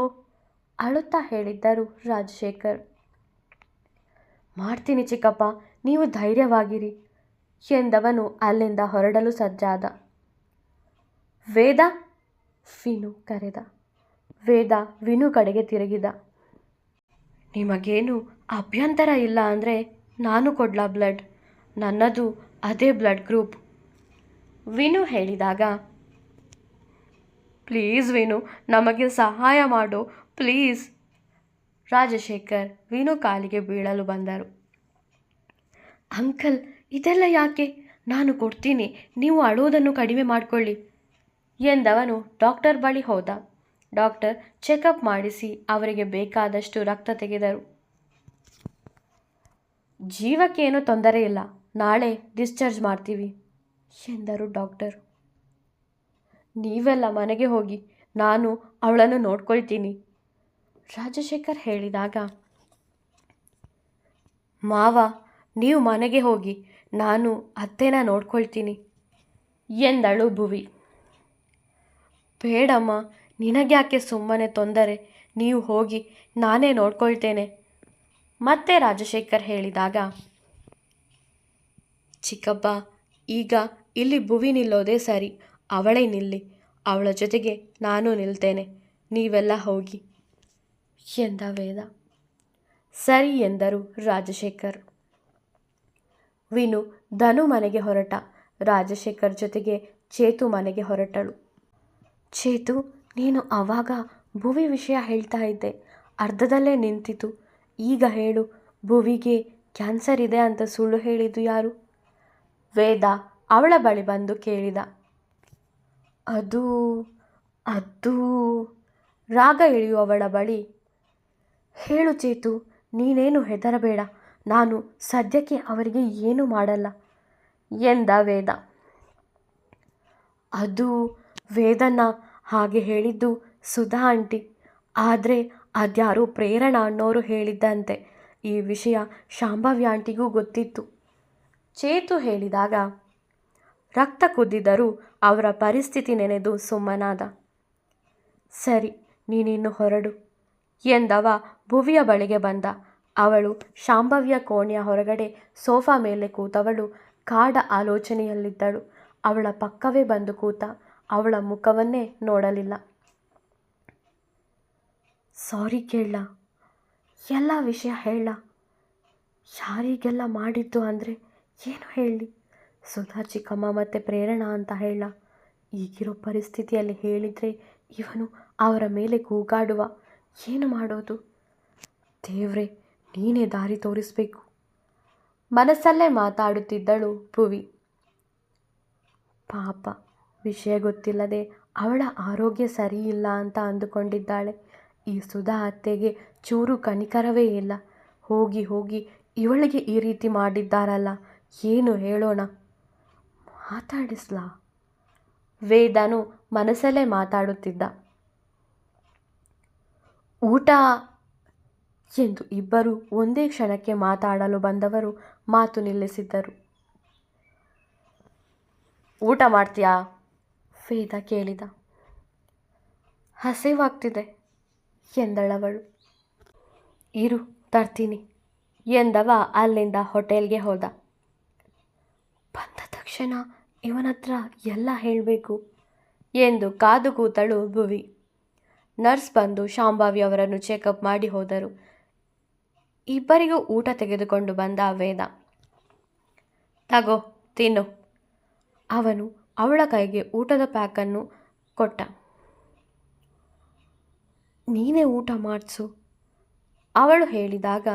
ಅಳುತ್ತಾ ಹೇಳಿದ್ದರು ರಾಜಶೇಖರ್. ಮಾಡ್ತೀನಿ ಚಿಕ್ಕಪ್ಪ, ನೀವು ಧೈರ್ಯವಾಗಿರಿ ಎಂದವನು ಅಲ್ಲಿಂದ ಹೊರಡಲು ಸಜ್ಜಾದ. ವೇದ, ವಿನು ಕರೆದ. ವೇದ ವಿನು ಕಡೆಗೆ ತಿರುಗಿದ. ನಿಮಗೇನು ಅಭ್ಯಂತರ ಇಲ್ಲ ಅಂದರೆ ನಾನು ಕೊಡ್ಲಾ ಬ್ಲಡ್? ನನ್ನದು ಅದೇ ಬ್ಲಡ್ ಗ್ರೂಪ್ ವಿನು ಹೇಳಿದಾಗ, ಪ್ಲೀಸ್ ವಿನು, ನಮಗೆ ಸಹಾಯ ಮಾಡು ಪ್ಲೀಸ್. ರಾಜಶೇಖರ್ ವಿನು ಕಾಲಿಗೆ ಬೀಳಲು ಬಂದರು. ಅಂಕಲ್, ಇದೆಲ್ಲ ಯಾಕೆ? ನಾನು ಕೊಡ್ತೀನಿ, ನೀವು ಅಳುವುದನ್ನು ಕಡಿಮೆ ಮಾಡಿಕೊಳ್ಳಿ ಎಂದವನು ಡಾಕ್ಟರ್ ಬಳಿ ಹೋದ. ಡಾಕ್ಟರ್ ಚೆಕಪ್ ಮಾಡಿಸಿ ಅವರಿಗೆ ಬೇಕಾದಷ್ಟು ರಕ್ತ ತೆಗೆದರು. ಜೀವಕ್ಕೇನು ತೊಂದರೆ ಇಲ್ಲ, ನಾಳೆ ಡಿಸ್ಚಾರ್ಜ್ ಮಾಡ್ತೀವಿ ಎಂದರು ಡಾಕ್ಟರ್. ನೀವೆಲ್ಲ ಮನೆಗೆ ಹೋಗಿ, ನಾನು ಅವಳನ್ನು ನೋಡ್ಕೊಳ್ತೀನಿ ರಾಜಶೇಖರ್ ಹೇಳಿದಾಗ, ಮಾವ ನೀವು ಮನೆಗೆ ಹೋಗಿ, ನಾನು ಅತ್ತೆನ ನೋಡ್ಕೊಳ್ತೀನಿ ಎಂದಳು ಭುವಿ. ಬೇಡಮ್ಮ, ನಿನಗ್ಯಾಕೆ ಸುಮ್ಮನೆ ತೊಂದರೆ, ನೀವು ಹೋಗಿ, ನಾನೇ ನೋಡ್ಕೊಳ್ತೇನೆ ಮತ್ತೆ ರಾಜಶೇಖರ್ ಹೇಳಿದಾಗ, ಚಿಕ್ಕಪ್ಪ ಈಗ ಇಲ್ಲಿ ಭುವಿ ನಿಲ್ಲೋದೇ ಸರಿ, ಅವಳೇ ನಿಲ್ಲಿ, ಅವಳ ಜೊತೆಗೆ ನಾನು ನಿಲ್ತೇನೆ, ನೀವೆಲ್ಲ ಹೋಗಿ ಎಂದ ವೇದ. ಸರಿ ಎಂದರು ರಾಜಶೇಖರ್. ವಿನು ಧನು ಮನೆಗೆ ಹೊರಟ. ರಾಜಶೇಖರ್ ಜೊತೆಗೆ ಚೇತು ಮನೆಗೆ ಹೊರಟಳು. ಚೇತು, ನೀನು ಆವಾಗ ಭುವಿ ವಿಷಯ ಹೇಳ್ತಾ ಇದ್ದೆ, ಅರ್ಧದಲ್ಲೇ ನಿಂತಿತು. ಈಗ ಹೇಳು, ಭುವಿಗೆ ಕ್ಯಾನ್ಸರ್ ಇದೆ ಅಂತ ಸುಳ್ಳು ಹೇಳಿದ್ದು ಯಾರು? ವೇದ ಅವಳ ಬಳಿ ಬಂದು ಕೇಳಿದ. ಅದು ಅದು ರಾಗ ಇಳಿಯುವವಳ ಬಳಿ, ಹೇಳು ಚೇತು, ನೀನೇನು ಹೆದರಬೇಡ, ನಾನು ಸದ್ಯಕ್ಕೆ ಅವರಿಗೆ ಏನೂ ಮಾಡಲ್ಲ ಎಂದ ವೇದ. ಅದು ವೇದನ್ನ ಹಾಗೆ ಹೇಳಿದ್ದು ಸುಧಾ ಆಂಟಿ. ಆದರೆ ಅದ್ಯಾರೋ ಪ್ರೇರಣಾ ಅನ್ನೋರು ಹೇಳಿದ್ದಂತೆ. ಈ ವಿಷಯ ಶಾಂಭವಿ ಆಂಟಿಗೂ ಗೊತ್ತಿತ್ತು. ಚೇತು ಹೇಳಿದಾಗ ರಕ್ತ ಕುದ್ದಿದ್ದರೂ ಅವರ ಪರಿಸ್ಥಿತಿ ನೆನೆದು ಸುಮ್ಮನಾದ. ಸರಿ, ನೀನಿನ್ನು ಹೊರಡು ಎಂದವ ಭುವಿಯ ಬಳಿಗೆ ಬಂದ. ಅವಳು ಶಾಂಭವಿಯ ಕೋಣೆಯ ಹೊರಗಡೆ ಸೋಫಾ ಮೇಲೆ ಕೂತವಳು ಗಾಢ ಆಲೋಚನೆಯಲ್ಲಿದ್ದಳು. ಅವಳ ಪಕ್ಕವೇ ಬಂದು ಕೂತ ಅವಳ ಮುಖವನ್ನೇ ನೋಡಲಿಲ್ಲ. ಸಾರಿ ಕೇಳ, ಎಲ್ಲ ವಿಷಯ ಹೇಳ, ಯಾರಿಗೆಲ್ಲ ಮಾಡಿದ್ದು ಅಂದರೆ ಏನು ಹೇಳಿ? ಸುಧಾ ಚಿಕ್ಕಮ್ಮ ಮತ್ತು ಪ್ರೇರಣಾ ಅಂತ ಹೇಳ. ಈಗಿರೋ ಪರಿಸ್ಥಿತಿಯಲ್ಲಿ ಹೇಳಿದರೆ ಇವನು ಅವರ ಮೇಲೆ ಕೂಗಾಡುವ. ಏನು ಮಾಡೋದು? ದೇವ್ರೆ, ನೀನೇ ದಾರಿ ತೋರಿಸ್ಬೇಕು. ಮನಸ್ಸಲ್ಲೇ ಮಾತಾಡುತ್ತಿದ್ದಳು ಭುವಿ. ಪಾಪ, ವಿಷಯ ಗೊತ್ತಿಲ್ಲದೆ ಅವಳ ಆರೋಗ್ಯ ಸರಿಯಿಲ್ಲ ಅಂತ ಅಂದುಕೊಂಡಿದ್ದಾಳೆ. ಈ ಸುಧಾ ಅತ್ತೆಗೆ ಚೂರು ಕನಿಕರವೇ ಇಲ್ಲ. ಹೋಗಿ ಹೋಗಿ ಇವಳಿಗೆ ಈ ರೀತಿ ಮಾಡಿದ್ದಾರಲ್ಲ, ಏನು ಹೇಳೋಣ? ಮಾತಾಡಿಸ್ಲಾ? ವೇದನು ಮನಸ್ಸಲ್ಲೇ ಮಾತಾಡುತ್ತಿದ್ದ. ಊಟ ಎಂದು ಇಬ್ಬರು ಒಂದೇ ಕ್ಷಣಕ್ಕೆ ಮಾತಾಡಲು ಬಂದವರು ಮಾತು ನಿಲ್ಲಿಸಿದ್ದರು. ಊಟ ಮಾಡ್ತೀಯಾ? ವೇದ ಕೇಳಿದ. ಹಸಿವಾಗ್ತಿದೆ ಎಂದಳವಳು. ಇರು, ತರ್ತೀನಿ ಎಂದವ ಅಲ್ಲಿಂದ ಹೋಟೆಲ್ಗೆ ಹೋದ. ಬಂದ ತಕ್ಷಣ ಇವನತ್ರ ಎಲ್ಲ ಹೇಳಬೇಕು ಎಂದು ಕಾದು ಕೂತಳು ಭುವಿ. ನರ್ಸ್ ಬಂದು ಶಾಂಭವಿ ಅವರನ್ನು ಚೆಕಪ್ ಮಾಡಿ ಹೋದರು. ಇಬ್ಬರಿಗೂ ಊಟ ತೆಗೆದುಕೊಂಡು ಬಂದ ವೇದ. ತಗೋ, ತಿನ್ನು. ಅವನು ಅವಳ ಕೈಗೆ ಊಟದ ಪ್ಯಾಕನ್ನು ಕೊಟ್ಟ. ನೀನೇ ಊಟ ಮಾಡಿಸು ಅವಳು ಹೇಳಿದಾಗ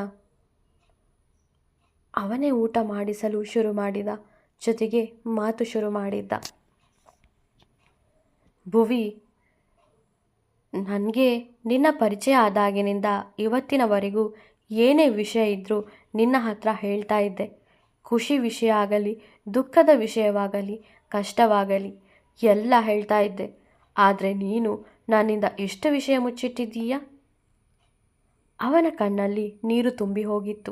ಅವನೇ ಊಟ ಮಾಡಿಸಲು ಶುರು ಮಾಡಿದ. ಜೊತೆಗೆ ಮಾತು ಶುರು ಮಾಡಿದ್ದ. ಭುವಿ, ನನಗೆ ನಿನ್ನ ಪರಿಚಯ ಆದಾಗಿನಿಂದ ಇವತ್ತಿನವರೆಗೂ ಏನೇ ವಿಷಯ ಇದ್ದರೂ ನಿನ್ನ ಹತ್ರ ಹೇಳ್ತಾ ಇದ್ದೆ. ಖುಷಿ ವಿಷಯ ಆಗಲಿ, ದುಃಖದ ವಿಷಯವಾಗಲಿ, ಕಷ್ಟವಾಗಲಿ ಎಲ್ಲ ಹೇಳ್ತಾ ಇದ್ದೆ. ಆದರೆ ನೀನು ನನ್ನಿಂದ ಎಷ್ಟು ವಿಷಯ ಮುಚ್ಚಿಟ್ಟಿದ್ದೀಯ? ಅವನ ಕಣ್ಣಲ್ಲಿ ನೀರು ತುಂಬಿ ಹೋಗಿತ್ತು.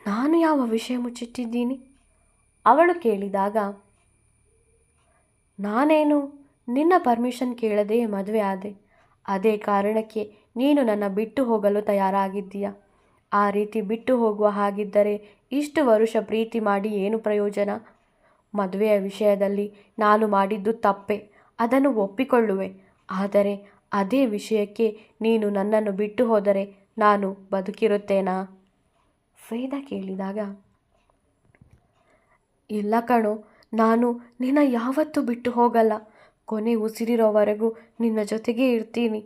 ನಾನು ಯಾವ ವಿಷಯ ಮುಚ್ಚಿಟ್ಟಿದ್ದೀನಿ? ಅವಳು ಕೇಳಿದಾಗ, ನಾನೇನು ನಿನ್ನ ಪರ್ಮಿಷನ್ ಕೇಳದೆ ಮದುವೆ ಆದೆ. ಅದೇ ಕಾರಣಕ್ಕೆ ನೀನು ನನ್ನ ಬಿಟ್ಟು ಹೋಗಲು ತಯಾರಾಗಿದ್ದೀಯ. ಆ ರೀತಿ ಬಿಟ್ಟು ಹೋಗುವ ಹಾಗಿದ್ದರೆ ಇಷ್ಟು ವರುಷ ಪ್ರೀತಿ ಮಾಡಿ ಏನು ಪ್ರಯೋಜನ? ಮದುವೆಯ ವಿಷಯದಲ್ಲಿ ನಾನು ಮಾಡಿದ್ದು ತಪ್ಪೆ, ಅದನ್ನು ಒಪ್ಪಿಕೊಳ್ಳುವೆ. ಆದರೆ ಅದೇ ವಿಷಯಕ್ಕೆ ನೀನು ನನ್ನನ್ನು ಬಿಟ್ಟು ಹೋದರೆ ನಾನು ಬದುಕಿರುತ್ತೇನಾ? ವೇದ ಕೇಳಿದಾಗ, ಇಲ್ಲ ಕಣೋ, ನಾನು ನಿನ್ನ ಯಾವತ್ತೂ ಬಿಟ್ಟು ಹೋಗಲ್ಲ. ಕೊನೆ ಉಸಿರಿರೋವರೆಗೂ ನಿನ್ನ ಜೊತೆಗೇ ಇರ್ತೀನಿ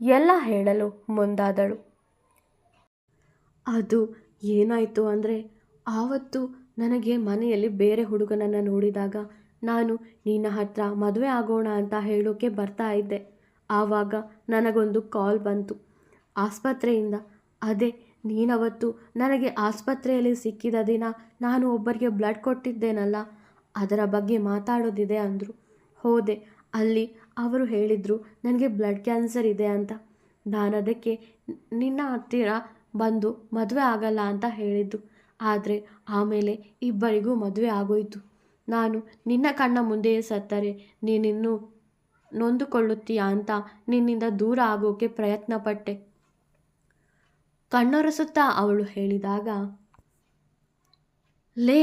ಎಲ್ಲ ಹೇಳಲು ಮುಂದಾದಳು. ಅದು ಏನಾಯಿತು ಅಂದರೆ, ಆವತ್ತು ನನಗೆ ಮನೆಯಲ್ಲಿ ಬೇರೆ ಹುಡುಗನನ್ನು ನೋಡಿದಾಗ ನಾನು ನಿನ್ನ ಹತ್ರ ಮದುವೆ ಆಗೋಣ ಅಂತ ಹೇಳೋಕ್ಕೆ ಬರ್ತಾ ಇದ್ದೆ. ಆವಾಗ ನನಗೊಂದು ಕಾಲ್ ಬಂತು ಆಸ್ಪತ್ರೆಯಿಂದ. ಅದೇ ನೀನವತ್ತು ನನಗೆ ಆಸ್ಪತ್ರೆಯಲ್ಲಿ ಸಿಕ್ಕಿದ ದಿನ ನಾನು ಒಬ್ಬರಿಗೆ ಬ್ಲಡ್ ಕೊಟ್ಟಿದ್ದೇನಲ್ಲ, ಅದರ ಬಗ್ಗೆ ಮಾತಾಡೋದಿದೆ ಅಂದರು. ಹೋದೆ. ಅಲ್ಲಿ ಅವರು ಹೇಳಿದರು ನನಗೆ ಬ್ಲಡ್ ಕ್ಯಾನ್ಸರ್ ಇದೆ ಅಂತ. ನಾನು ಅದಕ್ಕೆ ನಿನ್ನ ಹತ್ತಿರ ಬಂದು ಮದುವೆ ಆಗಲ್ಲ ಅಂತ ಹೇಳಿದ್ದು. ಆದರೆ ಆಮೇಲೆ ಇಬ್ಬರಿಗೂ ಮದುವೆ ಆಗೋಯ್ತು. ನಾನು ನಿನ್ನ ಕಣ್ಣ ಮುಂದೆಯೇ ಸತ್ತರೆ ನೀನಿನ್ನೂ ನೊಂದುಕೊಳ್ಳುತ್ತೀಯಾ ಅಂತ ನಿನ್ನಿಂದ ದೂರ ಆಗೋಕ್ಕೆ ಪ್ರಯತ್ನ ಪಟ್ಟೆ. ಕಣ್ಣೊರೆಸುತ್ತಾ ಅವಳು ಹೇಳಿದಾಗ, ಲೇ,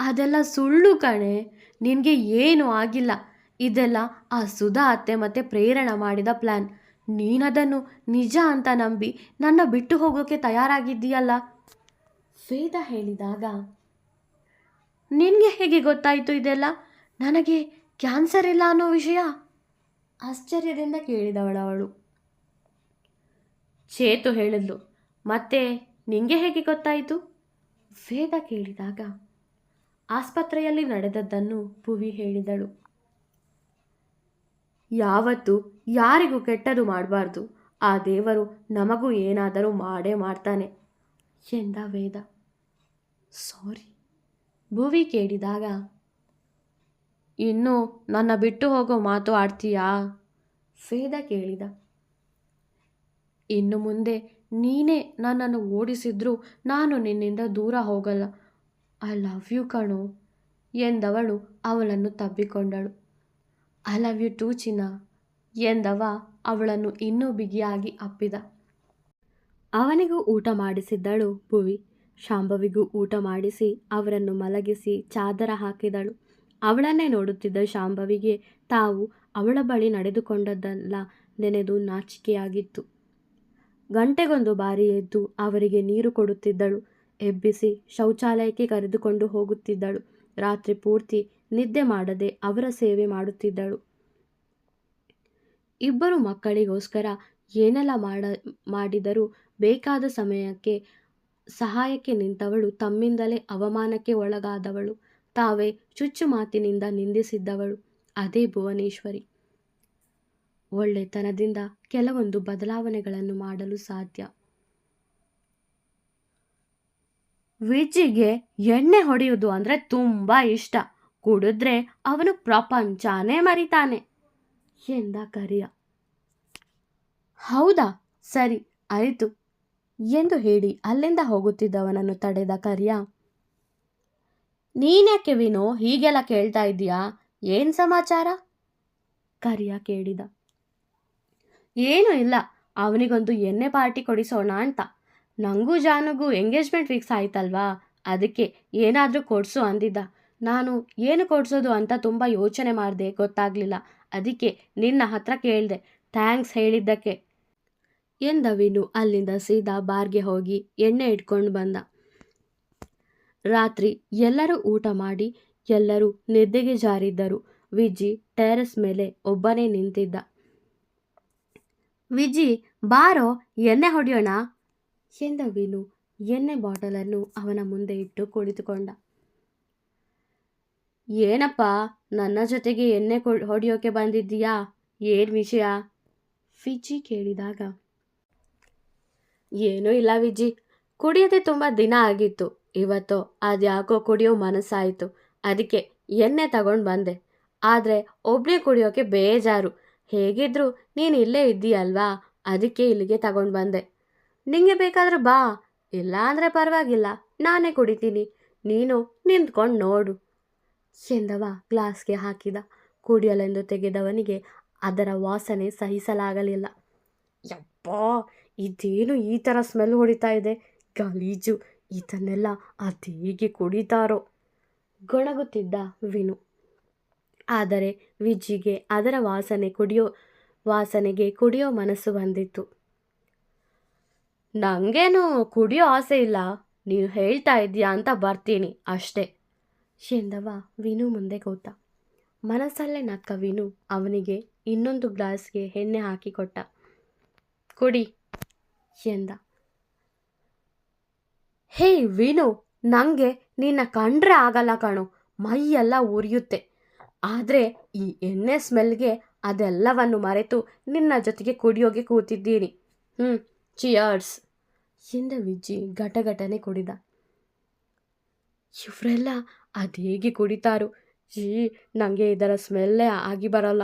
ಅದೆಲ್ಲ ಸುಳ್ಳು ಕಣೆ, ನಿನಗೆ ಏನೂ ಆಗಿಲ್ಲ. ಇದೆಲ್ಲ ಆ ಸುಧಾ ಅತ್ತೆ ಮತ್ತು ಪ್ರೇರಣಾ ಮಾಡಿದ ಪ್ಲ್ಯಾನ್. ನೀನದನ್ನು ನಿಜ ಅಂತ ನಂಬಿ ನನ್ನ ಬಿಟ್ಟು ಹೋಗೋಕ್ಕೆ ತಯಾರಾಗಿದ್ದೀಯಲ್ಲ. ವೇದ ಹೇಳಿದಾಗ, ನಿನಗೆ ಹೇಗೆ ಗೊತ್ತಾಯಿತು ಇದೆಲ್ಲ? ನನಗೆ ಕ್ಯಾನ್ಸರ್ ಇಲ್ಲ ಅನ್ನೋ ವಿಷಯ? ಆಶ್ಚರ್ಯದಿಂದ ಕೇಳಿದವಳವಳು. ಚೇತು ಹೇಳಿದ್ಲು. ಮತ್ತೆ ನಿಂಗೆ ಹೇಗೆ ಗೊತ್ತಾಯಿತು? ವೇದ ಕೇಳಿದಾಗ ಆಸ್ಪತ್ರೆಯಲ್ಲಿ ನಡೆದದ್ದನ್ನು ಭುವಿ ಹೇಳಿದಳು. ಯಾವತ್ತೂ ಯಾರಿಗೂ ಕೆಟ್ಟದು ಮಾಡಬಾರ್ದು. ಆ ದೇವರು ನಮಗೂ ಏನಾದರೂ ಮಾಡೇ ಮಾಡ್ತಾನೆ. ಎಂದ ವೇದ. ಸಾರಿ. ಭುವಿ ಕೇಳಿದಾಗ, ಇನ್ನು ನನ್ನ ಬಿಟ್ಟು ಹೋಗೋ ಮಾತು ಆಡ್ತೀಯಾ? ವೇದ ಕೇಳಿದ. ಇನ್ನು ಮುಂದೆ ನೀನೇ ನನ್ನನ್ನು ಓಡಿಸಿದ್ರೂ ನಾನು ನಿನ್ನಿಂದ ದೂರ ಹೋಗಲ್ಲ. ಐ ಲವ್ ಯು ಕಣೋ ಎಂದವಳು ಅವಳನ್ನು ತಬ್ಬಿಕೊಂಡಳು. ಐ ಲವ್ ಯು ಟೂ ಚಿನ್ನ ಎಂದವ ಅವಳನ್ನು ಇನ್ನೂ ಬಿಗಿಯಾಗಿ ಅಪ್ಪಿದ. ಅವನಿಗೂ ಊಟ ಮಾಡಿಸಿದ್ದಳು ಭುವಿ. ಶಾಂಭವಿಗೂ ಊಟ ಮಾಡಿಸಿ ಅವರನ್ನು ಮಲಗಿಸಿ ಚಾದರ ಹಾಕಿದಳು. ಅವಳನ್ನೇ ನೋಡುತ್ತಿದ್ದ ಶಾಂಭವಿಗೆ ತಾವು ಅವಳ ಬಳಿ ನಡೆದುಕೊಂಡದ್ದೆಲ್ಲ ನೆನೆದು ನಾಚಿಕೆಯಾಗಿತ್ತು. ಗಂಟೆಗೊಂದು ಬಾರಿ ಎದ್ದು ಅವರಿಗೆ ನೀರು ಕೊಡುತ್ತಿದ್ದಳು. ಎಬ್ಬಿಸಿ ಶೌಚಾಲಯಕ್ಕೆ ಕರೆದುಕೊಂಡು ಹೋಗುತ್ತಿದ್ದಳು. ರಾತ್ರಿ ಪೂರ್ತಿ ನಿದ್ದೆ ಮಾಡದೆ ಅವರ ಸೇವೆ ಮಾಡುತ್ತಿದ್ದಳು. ಇಬ್ಬರು ಮಕ್ಕಳಿಗೋಸ್ಕರ ಏನೆಲ್ಲ ಮಾಡಿದರೂ ಬೇಕಾದ ಸಮಯಕ್ಕೆ ಸಹಾಯಕ್ಕೆ ನಿಂತವಳು. ತಮ್ಮಿಂದಲೇ ಅವಮಾನಕ್ಕೆ ಒಳಗಾದವಳು. ತಾವೇ ಚುಚ್ಚು ಮಾತಿನಿಂದ ನಿಂದಿಸಿದ್ದವಳು. ಅದೇ ಭುವನೇಶ್ವರಿ. ಒಳ್ಳೆತನದಿಂದ ಕೆಲವೊಂದು ಬದಲಾವಣೆಗಳನ್ನು ಮಾಡಲು ಸಾಧ್ಯ. ವಿಜ್ಜಿಗೆ ಎಣ್ಣೆ ಹೊಡೆಯುವುದು ಅಂದರೆ ತುಂಬ ಇಷ್ಟ. ಕುಡಿದ್ರೆ ಅವನು ಪ್ರಪಂಚನೇ ಮರಿತಾನೆ ಎಂದ ಕರಿಯ. ಹೌದಾ, ಸರಿ ಆಯಿತು ಎಂದು ಹೇಳಿ ಅಲ್ಲಿಂದ ಹೋಗುತ್ತಿದ್ದವನನ್ನು ತಡೆದ ಕರಿಯ. ನೀನ್ಯಾಕೆ ವಿನೋ ಹೀಗೆಲ್ಲ ಕೇಳ್ತಾ ಇದ್ದೀಯಾ? ಏನು ಸಮಾಚಾರ? ಕರಿಯ ಕೇಳಿದ. ಏನೂ ಇಲ್ಲ, ಅವನಿಗೊಂದು ಎಣ್ಣೆ ಪಾರ್ಟಿ ಕೊಡಿಸೋಣ ಅಂತ. ನನಗೂ ಜಾನುಗೂ ಎಂಗೇಜ್ಮೆಂಟ್ ಫಿಕ್ಸ್ ಆಯ್ತಲ್ವಾ, ಅದಕ್ಕೆ ಏನಾದರೂ ಕೊಡಿಸು ಅಂದಿದ್ದ. ನಾನು ಏನು ಕೊಡಿಸೋದು ಅಂತ ತುಂಬ ಯೋಚನೆ ಮಾಡಿದೆ, ಗೊತ್ತಾಗಲಿಲ್ಲ. ಅದಕ್ಕೆ ನಿನ್ನ ಹತ್ರ ಕೇಳಿದೆ. ಥ್ಯಾಂಕ್ಸ್ ಹೇಳಿದ್ದಕ್ಕೆ ಎಂದ ವಿನು ಅಲ್ಲಿಂದ ಸೀದಾ ಬಾರ್ಗೆ ಹೋಗಿ ಎಣ್ಣೆ ಇಟ್ಕೊಂಡು ಬಂದ. ರಾತ್ರಿ ಎಲ್ಲರೂ ಊಟ ಮಾಡಿ ಎಲ್ಲರೂ ನಿದ್ದೆಗೆ ಜಾರಿದ್ದರು. ವಿಜ್ಜಿ ಟೆರೆಸ್ ಮೇಲೆ ಒಬ್ಬನೇ ನಿಂತಿದ್ದ. ವಿಜ್ಜಿ, ಬಾರೋ ಎಣ್ಣೆ ಹೊಡೆಯೋಣ ಎಂದ ವಿನು ಎಣ್ಣೆ ಬಾಟಲನ್ನು ಅವನ ಮುಂದೆ ಇಟ್ಟು ಕುಳಿತುಕೊಂಡ. ಏನಪ್ಪ, ನನ್ನ ಜೊತೆಗೆ ಎಣ್ಣೆ ಹೊಡೆಯೋಕೆ ಬಂದಿದ್ದೀಯಾ? ಏನು ವಿಷಯ? ವಿಜ್ಜಿ ಕೇಳಿದಾಗ, ಏನೂ ಇಲ್ಲ ವಿಜ್ಜಿ, ಕುಡಿಯೋದೇ ತುಂಬ ದಿನ ಆಗಿತ್ತು. ಇವತ್ತು ಅದ್ಯಾಕೋ ಕುಡಿಯೋ ಮನಸ್ಸಾಯಿತು, ಅದಕ್ಕೆ ಎಣ್ಣೆ ತಗೊಂಡು ಬಂದೆ. ಆದರೆ ಒಬ್ಬನೇ ಕುಡಿಯೋಕೆ ಬೇಜಾರು. ಹೇಗಿದ್ರು ನೀನು ಇಲ್ಲೇ ಇದ್ದೀಯಲ್ವಾ, ಅದಕ್ಕೆ ಇಲ್ಲಿಗೆ ತಗೊಂಡು ಬಂದೆ. ನಿಂಗೆ ಬೇಕಾದ್ರೆ ಬಾ, ಇಲ್ಲ ಅಂದರೆ ಪರವಾಗಿಲ್ಲ, ನಾನೇ ಕುಡಿತೀನಿ. ನೀನು ನಿಂತ್ಕೊಂಡು ನೋಡು ಎಂದವ ಗ್ಲಾಸ್ಗೆ ಹಾಕಿದ. ಕುಡಿಯಲೆಂದು ತೆಗೆದವನಿಗೆ ಅದರ ವಾಸನೆ ಸಹಿಸಲಾಗಲಿಲ್ಲ. ಯಪ್ಪಾ, ಇದೇನು ಈ ಥರ ಸ್ಮೆಲ್ ಹೊಡಿತಾ ಇದೆ, ಗಲೀಜು, ಇದನ್ನೆಲ್ಲ ಅದೇಗೆ ಕುಡಿತಾರೋ ಗೊಣಗುತ್ತಿದ್ದ ವಿನು. ಆದರೆ ವಿಜ್ಜಿಗೆ ಅದರ ವಾಸನೆಗೆ ಕುಡಿಯೋ ಮನಸ್ಸು ಬಂದಿತ್ತು. ನನಗೇನು ಕುಡಿಯೋ ಆಸೆ ಇಲ್ಲ, ನೀನು ಹೇಳ್ತಾ ಇದ್ದೀಯಾ ಅಂತ ಬರ್ತೀನಿ ಅಷ್ಟೇ ಎಂದವ ವಿನು ಮುಂದೆ ಕೂತ. ಮನಸ್ಸಲ್ಲೇ ನಕ್ಕ ವಿನು ಅವನಿಗೆ ಇನ್ನೊಂದು ಗ್ಲಾಸ್ಗೆ ಎಣ್ಣೆ ಹಾಕಿಕೊಟ್ಟ. ಕುಡಿ ಎಂದ. ಹೇ ವಿನು, ನನಗೆ ನಿನ್ನ ಕಂಡ್ರೆ ಆಗಲ್ಲ ಕಣೋ, ಮೈಯೆಲ್ಲ ಉರಿಯುತ್ತೆ. ಆದರೆ ಈ ಎಣ್ಣೆ ಸ್ಮೆಲ್ಗೆ ಅದೆಲ್ಲವನ್ನು ಮರೆತು ನಿನ್ನ ಜೊತೆಗೆ ಕುಡಿಯೋಗೆ ಕೂತಿದ್ದೀನಿ. ಚಿಯರ್ಸ್ ಎಂದ ವಿಜ್ಜಿ ಘಟಘಟನೆ ಕುಡಿದ. ಇವರೆಲ್ಲ ಅದೇಗೆ ಕುಡಿತಾರೋ, ನನಗೆ ಇದರ ಸ್ಮೆಲ್ಲೇ ಆಗಿ ಬರಲ್ಲ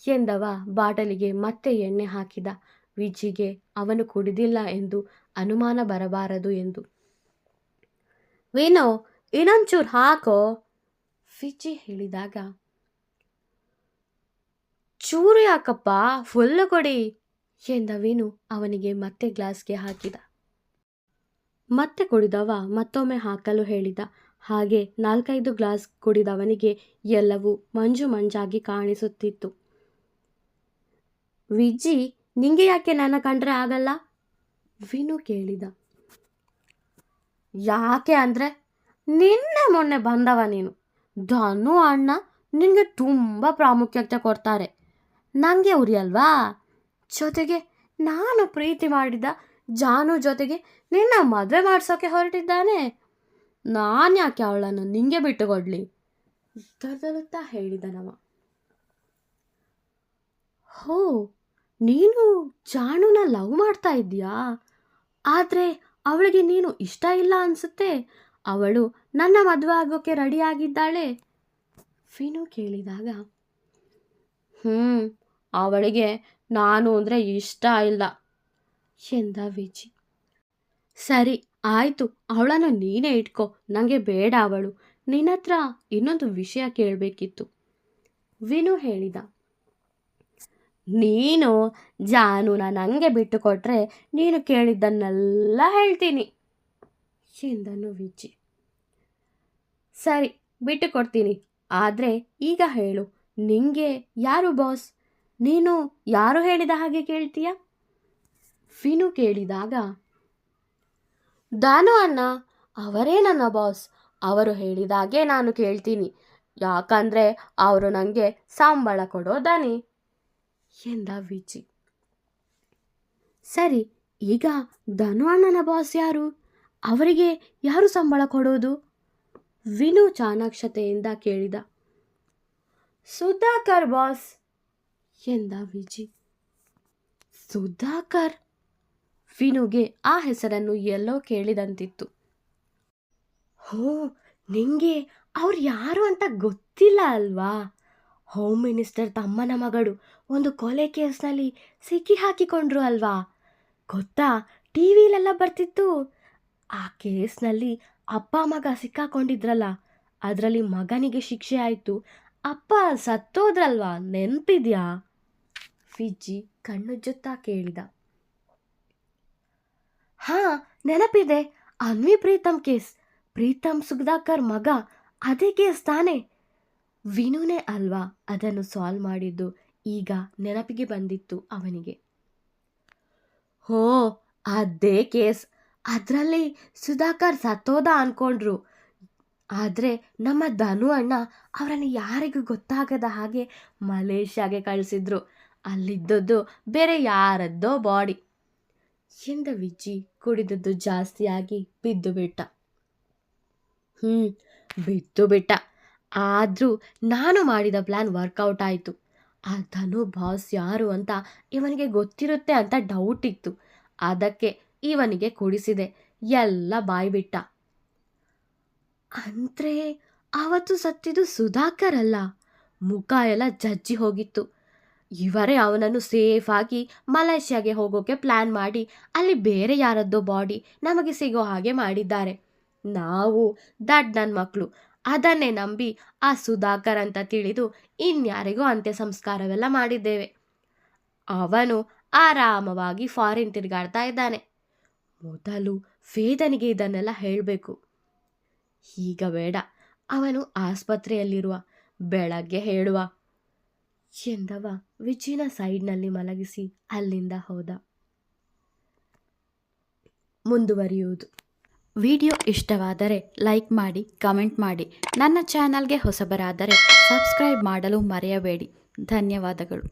ಎಂದವ ಬಾಟಲಿಗೆ ಮತ್ತೆ ಎಣ್ಣೆ ಹಾಕಿದ. ವಿಜ್ಜಿಗೆ ಅವನು ಕುಡಿದಿಲ್ಲ ಎಂದು ಅನುಮಾನ ಬರಬಾರದು ಎಂದು. ವಿನೋ, ಇನ್ನೊಂಚೂರು ಹಾಕೋ ವಿಜ್ಜಿ ಹೇಳಿದಾಗ, ಚೂರು ಯಾಕಪ್ಪ, ಫುಲ್ಲು ಕೊಡಿ ಎಂದ ವಿನು ಅವನಿಗೆ ಮತ್ತೆ ಗ್ಲಾಸ್ಗೆ ಹಾಕಿದ. ಮತ್ತೆ ಕುಡಿದವ ಮತ್ತೊಮ್ಮೆ ಹಾಕಲು ಹೇಳಿದ. ಹಾಗೆ 4-5 ಗ್ಲಾಸ್ ಕುಡಿದವನಿಗೆ ಎಲ್ಲವೂ ಮಂಜು ಮಂಜಾಗಿ ಕಾಣಿಸುತ್ತಿತ್ತು. ವಿಜ್ಜಿ, ನಿಂಗೆ ಯಾಕೆ ನನ್ನ ಕಂಡ್ರೆ ಆಗಲ್ಲ? ವಿನು ಕೇಳಿದ. ಯಾಕೆ ಅಂದರೆ, ನಿನ್ನೆ ಮೊನ್ನೆ ಬಂದವ ನೀನು. ಧನು ಅಣ್ಣ ನಿನಗೆ ತುಂಬ ಪ್ರಾಮುಖ್ಯತೆ ಕೊಡ್ತಾರೆ, ನನಗೆ ಉರಿಯಲ್ವಾ? ಜೊತೆಗೆ ನಾನು ಪ್ರೀತಿ ಮಾಡಿದ ಜಾನು ಜೊತೆಗೆ ನಿನ್ನ ಮದುವೆ ಮಾಡಿಸೋಕೆ ಹೊರಟಿದ್ದಾನೆ. ನಾನು ಯಾಕೆ ಅವಳನ್ನು ನಿಂಗೆ ಬಿಟ್ಟು ಕೊಡಲಿ ಗದರುತ್ತಾ ಹೇಳಿದನವ. ಹೋ, ನೀನು ಜಾನುನ ಲವ್ ಮಾಡ್ತಾ ಇದ್ದೀಯಾ? ಆದರೆ ಅವಳಿಗೆ ನೀನು ಇಷ್ಟ ಇಲ್ಲ ಅನಿಸುತ್ತೆ. ಅವಳು ನನ್ನ ಮದುವೆ ಆಗೋಕ್ಕೆ ರೆಡಿಯಾಗಿದ್ದಾಳೆ. ವಿನು ಕೇಳಿದಾಗ, ಅವಳಿಗೆ ನಾನು ಅಂದರೆ ಇಷ್ಟ ಇಲ್ಲ ಎಂದ ವಿಜಿ. ಸರಿ ಆಯಿತು, ಅವಳನ್ನು ನೀನೇ ಇಟ್ಕೋ, ನನಗೆ ಬೇಡ ಅವಳು. ನಿನ್ನ ಹತ್ರ ಇನ್ನೊಂದು ವಿಷಯ ಕೇಳಬೇಕಿತ್ತು ವಿನು ಹೇಳಿದ. ನೀನು ಜಾನುನ ನನಗೆ ಬಿಟ್ಟು ಕೊಟ್ಟರೆ ನೀನು ಕೇಳಿದ್ದನ್ನೆಲ್ಲ ಹೇಳ್ತೀನಿ ಎಂದನು ವಿಜಿ. ಸರಿ ಬಿಟ್ಟು ಕೊಡ್ತೀನಿ, ಆದರೆ ಈಗ ಹೇಳು, ನಿಂಗೆ ಯಾರು ಬಾಸ್? ನೀನು ಯಾರು ಹೇಳಿದ ಹಾಗೆ ಕೇಳ್ತೀಯ? ವಿನು ಕೇಳಿದಾಗ, ದಾನು ಅಣ್ಣ ಅವರೇ ನನ್ನ ಬಾಸ್. ಅವರು ಹೇಳಿದಾಗೆ ನಾನು ಕೇಳ್ತೀನಿ, ಯಾಕಂದರೆ ಅವರು ನನಗೆ ಸಂಬಳ ಕೊಡೋದಾನಿ ಎಂದ ವಿಜಿ. ಸರಿ, ಈಗ ಧನು ಅಣ್ಣನ ಬಾಸ್ ಯಾರು? ಅವರಿಗೆ ಯಾರು ಸಂಬಳ ಕೊಡೋದು? ವಿನು ಚಾಣಾಕ್ಷತೆಯಿಂದ ಕೇಳಿದ. ಸುಧಾಕರ್ ಬಾಸ್ ಎಂದ ವಿಜಿ. ಸುಧಾಕರ್? ವಿನುಗೆ ಆ ಹೆಸರನ್ನು ಎಲ್ಲೋ ಕೇಳಿದಂತಿತ್ತು. ನಿಂಗೆ ಅವ್ರು ಯಾರು ಅಂತ ಗೊತ್ತಿಲ್ಲ ಅಲ್ವಾ? ಹೋಮ್ ಮಿನಿಸ್ಟರ್ ತಮ್ಮನ ಮಗಳು ಒಂದು ಕೊಲೆ ಕೇಸ್ನಲ್ಲಿ ಸಿಕ್ಕಿ ಹಾಕಿಕೊಂಡ್ರು ಅಲ್ವಾ? ಗೊತ್ತಾ? ಟಿ ವಿಲೆಲ್ಲ ಬರ್ತಿತ್ತು. ಆ ಕೇಸ್ನಲ್ಲಿ ಅಪ್ಪ ಮಗ ಸಿಕ್ಕಾಕೊಂಡಿದ್ರಲ್ಲ, ಅದರಲ್ಲಿ ಮಗನಿಗೆ ಶಿಕ್ಷೆ ಆಯಿತು, ಅಪ್ಪ ಸತ್ತೋದ್ರಲ್ವಾ, ನೆನಪಿದ್ಯಾ? ವಿಜಿ ಕಣ್ಣುಜ್ಜುತ್ತಾ ಕೇಳಿದ. ನೆನಪಿದೆ, ಅನ್ವಿ ಪ್ರೀತಮ್ ಕೇಸ್. ಪ್ರೀತಮ್ ಸುಧಾಕರ್ ಮಗ, ಅದೇ ಕೇಸ್ ತಾನೆ? ವಿನುನೇ ಅಲ್ವಾ ಅದನ್ನು ಸಾಲ್ವ್ ಮಾಡಿದ್ದು? ಈಗ ನೆನಪಿಗೆ ಬಂದಿತ್ತು ಅವನಿಗೆ. ಅದೇ ಕೇಸ್. ಅದರಲ್ಲಿ ಸುಧಾಕರ್ ಸತ್ತೋದ ಅನ್ಕೊಂಡ್ರು. ಆದರೆ ನಮ್ಮ ಧನು ಅಣ್ಣ ಅವರನ್ನು ಯಾರಿಗೂ ಗೊತ್ತಾಗದ ಹಾಗೆ ಮಲೇಷ್ಯಾಗೆ ಕಳಿಸಿದ್ರು. ಅಲ್ಲಿದ್ದದ್ದು ಬೇರೆ ಯಾರದ್ದೋ ಬಾಡಿ ಎಂದ ವಿಜಿ. ಕುಡಿದದ್ದು ಜಾಸ್ತಿಯಾಗಿ ಬಿದ್ದು ಬಿಟ್ಟ. ಆದರೂ ನಾನು ಮಾಡಿದ ಪ್ಲ್ಯಾನ್ ವರ್ಕೌಟ್ ಆಯಿತು. ಆ ಧನು ಬಾಸ್ ಯಾರು ಅಂತ ಇವನಿಗೆ ಗೊತ್ತಿರುತ್ತೆ ಅಂತ ಡೌಟ್ ಇತ್ತು. ಅದಕ್ಕೆ ಇವನಿಗೆ ಕುಡಿಸಿದೆ, ಎಲ್ಲ ಬಾಯ್ಬಿಟ್ಟ. ಅಂದರೆ ಅವತ್ತು ಸತ್ತಿದ್ದು ಸುಧಾಕರ್ ಅಲ್ಲ, ಮುಖ ಎಲ್ಲ ಜಜ್ಜಿ ಹೋಗಿತ್ತು. ಇವರೇ ಅವನನ್ನು ಸೇಫಾಗಿ ಮಲೇಷ್ಯಾಗೆ ಹೋಗೋಕೆ ಪ್ಲ್ಯಾನ್ ಮಾಡಿ ಅಲ್ಲಿ ಬೇರೆ ಯಾರದ್ದೋ ಬಾಡಿ ನಮಗೆ ಸಿಗೋ ಹಾಗೆ ಮಾಡಿದ್ದಾರೆ. ನಾವು ದಡ್ಡನ ಮಕ್ಕಳು ಅದನ್ನೇ ನಂಬಿ ಆ ಸುಧಾಕರ್ ಅಂತ ತಿಳಿದು ಇನ್ಯಾರಿಗೂ ಅಂತ್ಯ ಸಂಸ್ಕಾರವೆಲ್ಲ ಮಾಡಿದ್ದೇವೆ. ಅವನು ಆರಾಮವಾಗಿ ಫಾರಿನ್ ತಿರುಗಾಡ್ತಾ ಇದ್ದಾನೆ. ಮೊದಲು ವೇದನಿಗೆ ಇದನ್ನೆಲ್ಲ ಹೇಳಬೇಕು. ಈಗ ಬೇಡ, ಅವನು ಆಸ್ಪತ್ರೆಯಲ್ಲಿರುವ, ಬೆಳಗ್ಗೆ ಹೇಳುವ ಎಂದವ ವಿಜಿನ ಸೈಡ್ನಲ್ಲಿ ಮಲಗಿಸಿ ಅಲ್ಲಿಂದ ಹೋದ. ಮುಂದುವರಿಯುವುದು. ವಿಡಿಯೋ ಇಷ್ಟವಾದರೆ ಲೈಕ್ ಮಾಡಿ, ಕಮೆಂಟ್ ಮಾಡಿ. ನನ್ನ ಚಾನಲ್ಗೆ ಹೊಸಬರಾದರೆ ಸಬ್ಸ್ಕ್ರೈಬ್ ಮಾಡಲು ಮರೆಯಬೇಡಿ. ಧನ್ಯವಾದಗಳು.